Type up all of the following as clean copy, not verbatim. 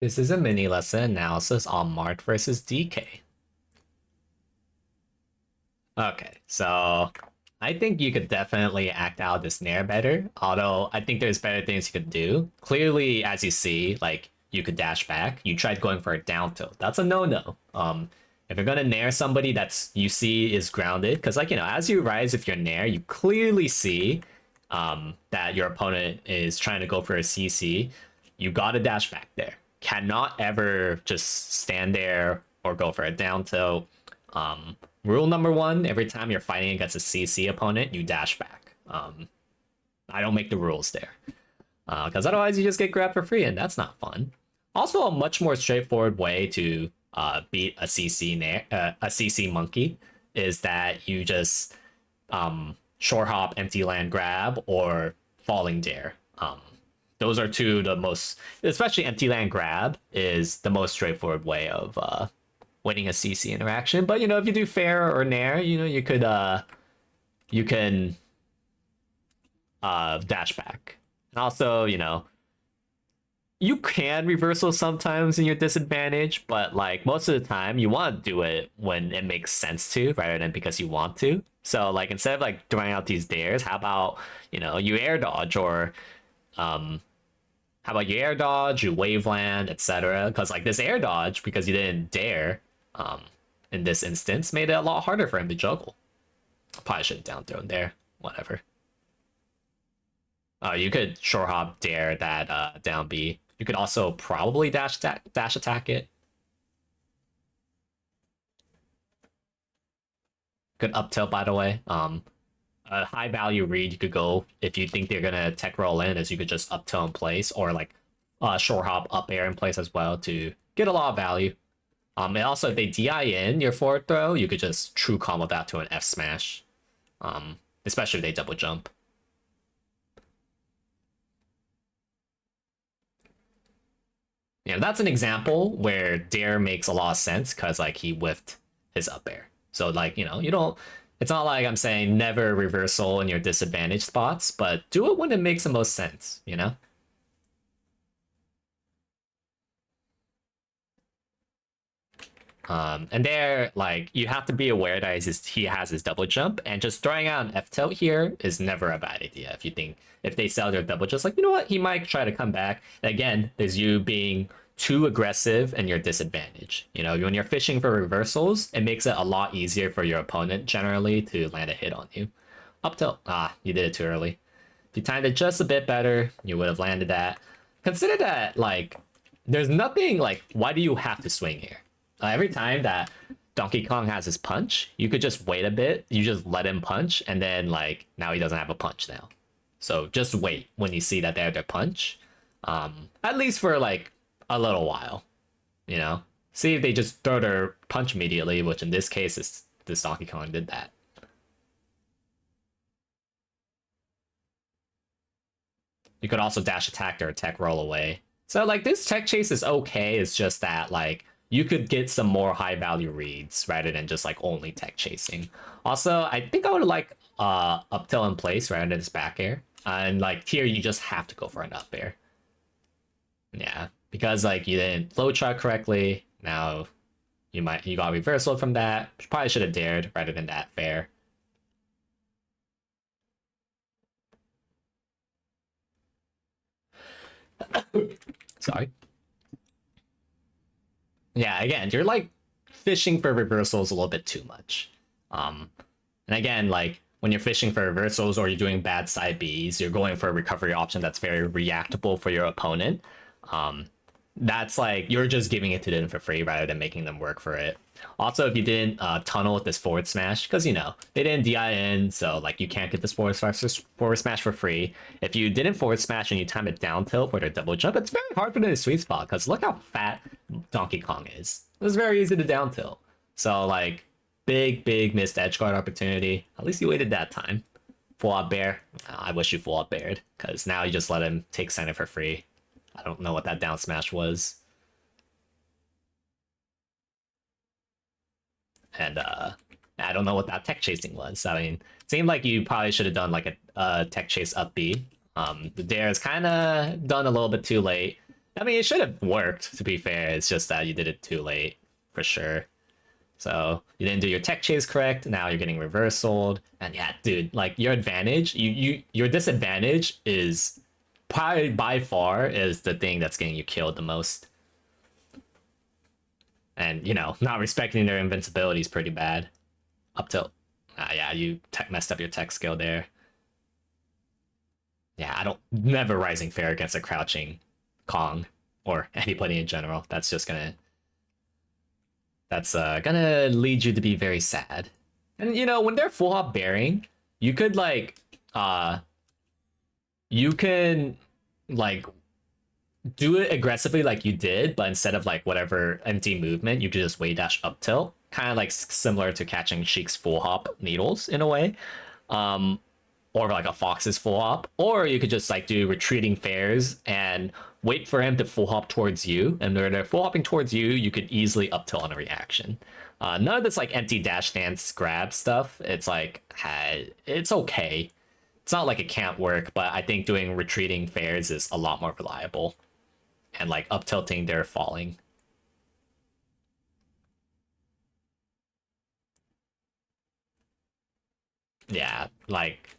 This is a mini lesson analysis on Marth versus DK. Okay, so I think you could definitely act out this Nair better, although I think there's better things you could do. Clearly, as you see, like, you could dash back. You tried going for a down tilt. That's a no-no. If you're gonna Nair somebody that's you see is grounded, because like, as you rise if you're Nair, you clearly see that your opponent is trying to go for a CC. You gotta dash back there. Cannot ever just stand there or go for a down tilt. Rule number one, every time you're fighting against a CC opponent, you dash back. I don't make the rules there. Because otherwise you just get grabbed for free, and that's not fun. Also, a much more straightforward way to beat a CC monkey is that you just short hop, empty land grab, or falling dare. Those are two the most, especially empty land grab is the most straightforward way of winning a CC interaction. But if you do fair or nair, you could you can dash back. And also, you can reversal sometimes in your disadvantage, but like most of the time you want to do it when it makes sense to rather than because you want to. So like instead of like throwing out these dares, how about you air dodge, or how about you air dodge, you waveland, etc. Because like this air dodge, because you didn't dare in this instance, made it a lot harder for him to juggle. Probably should have down thrown there. Whatever. You could short hop dare that down B. You could also probably dash attack it. Good up tilt, by the way. A high value read you could go if you think they're gonna tech roll in, is you could just up tilt in place, or like short hop up air in place as well to get a lot of value. And also if they DI in your forward throw, you could just true combo that to an F smash. Especially if they double jump. That's an example where dare makes a lot of sense because like he whiffed his up air. So like, you don't, it's not like I'm saying never reversal in your disadvantage spots, but do it when it makes the most sense, And there, like, you have to be aware that he has his double jump, and just throwing out an F tilt here is never a bad idea. If they sell their double, just like, you know what, he might try to come back. And again, there's you being too aggressive and your disadvantage. When you're fishing for reversals, it makes it a lot easier for your opponent generally to land a hit on you. Up tilt, you did it too early. If you timed it just a bit better, you would have landed that. Consider that, like, there's nothing, like, why do you have to swing here? Every time that Donkey Kong has his punch, you could just wait a bit. You just let him punch, and then like now he doesn't have a punch now. So just wait when you see that they have their punch. At least for like a little while, See if they just throw their punch immediately, which in this case is this Donkey Kong did that. You could also dash attack or tech roll away. So like this tech chase is okay. It's just that like you could get some more high value reads rather than just like only tech chasing. Also, I think I would like up tilt in place rather than this back air. And like here, you just have to go for an up air. Yeah, because like you didn't flow chart correctly. Now you got reversal from that. You probably should have dared rather than that fair. Sorry. Yeah, again, you're like fishing for reversals a little bit too much. And again, like when you're fishing for reversals or you're doing bad side Bs, you're going for a recovery option that's very reactable for your opponent. That's like you're just giving it to them for free rather than making them work for it. Also, if you didn't tunnel with this forward smash, because they didn't DI in, so like you can't get this forward smash for free. If you didn't forward smash and you time it down tilt for their double jump, it's very hard for them to sweet spot because look how fat Donkey Kong is. It's very easy to down tilt. So like big missed edge guard opportunity. At least you waited that time. Full out bear. I wish you full out bared because now you just let him take center for free. I don't know what that down smash was. And I don't know what that tech chasing was. I mean, it seemed like you probably should have done like a tech chase up B. The dare is kind of done a little bit too late. I mean, it should have worked, to be fair. It's just that you did it too late, for sure. So you didn't do your tech chase correct. Now you're getting reversaled. And yeah, dude, like your advantage, your disadvantage is probably by far is the thing that's getting you killed the most. And you know, not respecting their invincibility is pretty bad. Up till, yeah, you messed up your tech skill there. Yeah, I don't never rising fair against a crouching Kong or anybody in general. That's just gonna lead you to be very sad. And you know, when they're full hop bearing, you could like you can like do it aggressively like you did, but instead of like whatever empty movement, you could just wave dash up tilt, kind of like similar to catching Sheik's full hop needles in a way. Or like a Fox's full hop, or you could just like do retreating fairs and wait for him to full hop towards you, and when they're full hopping towards you, you could easily up tilt on a reaction. None of this like empty dash stance grab stuff. It's like it's okay. It's not like it can't work, but I think doing retreating fairs is a lot more reliable, and like up tilting their falling. Yeah, like.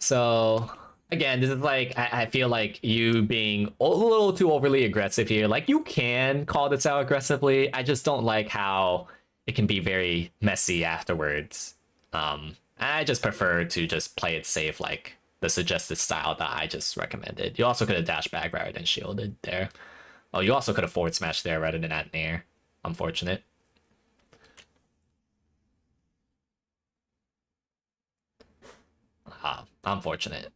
So again, this is like I feel like you being a little too overly aggressive here. Like you can call this out aggressively. I just don't like how it can be very messy afterwards. I just prefer to just play it safe, like the suggested style that I just recommended. You also could have dashed back rather than shielded there. Oh, you also could have forward smashed there rather than at nair. Unfortunate. Ah, unfortunate.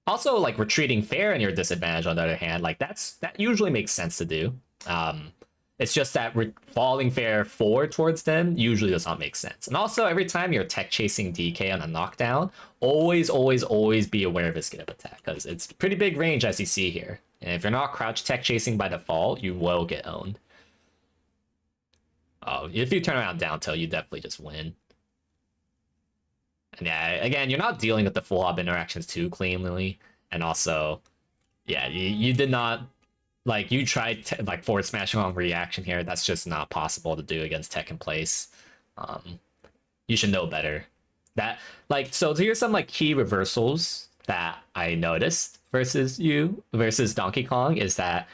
Also, like retreating fair in your disadvantage, on the other hand, like that usually makes sense to do. It's just that falling fair forward towards them usually does not make sense. And also, every time you're tech chasing DK on a knockdown, always be aware of his get up attack, because it's pretty big range as you see here. And if you're not crouch tech chasing by default, you will get owned. Oh, if you turn around down tilt, you definitely just win. And yeah, again, you're not dealing with the full hop interactions too cleanly. And also, yeah, you did not, like, you tried like forward smashing on reaction here. That's just not possible to do against tech in place. You should know better. That, like, so here's some like key reversals that I noticed versus Donkey Kong is that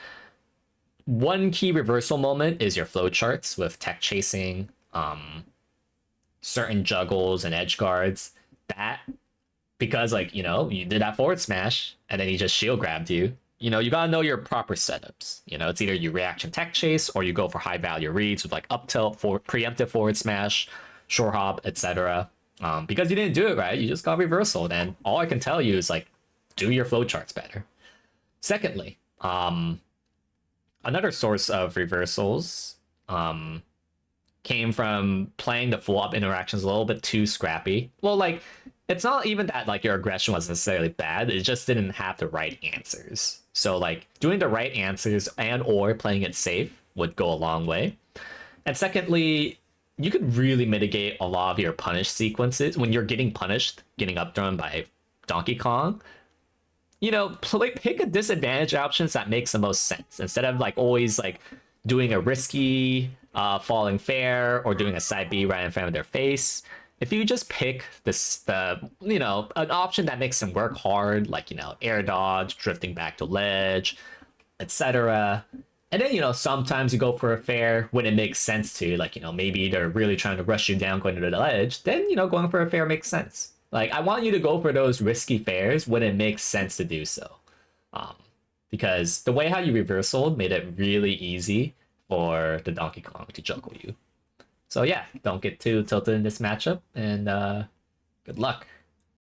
one key reversal moment is your flowcharts with tech chasing, certain juggles and edge guards. That, because like, you know, you did that forward smash and then he just shield grabbed you. You know, you gotta know your proper setups. You know, it's either you reaction tech chase or you go for high value reads with like up tilt, for preemptive forward smash, shore hop, etc. Because you didn't do it right, you just got reversal. And all I can tell you is like, do your flowcharts better. Secondly, another source of reversals came from playing the full up interactions a little bit too scrappy. Well, like, it's not even that like your aggression was necessarily bad, it just didn't have the right answers. So like doing the right answers and or playing it safe would go a long way. And secondly, you could really mitigate a lot of your punish sequences when you're getting punished, getting up thrown by Donkey Kong. You know, pick a disadvantage options that makes the most sense instead of like always like doing a risky falling fair or doing a side B right in front of their face. If you just pick you know, an option that makes them work hard, like, you know, air dodge, drifting back to ledge, etc. And then, you know, sometimes you go for a fair when it makes sense to, like, you know, maybe they're really trying to rush you down going to the ledge, then, you know, going for a fair makes sense. Like, I want you to go for those risky fairs when it makes sense to do so. Because the way how you reversaled made it really easy for the Donkey Kong to juggle you. So yeah, don't get too tilted in this matchup, and good luck.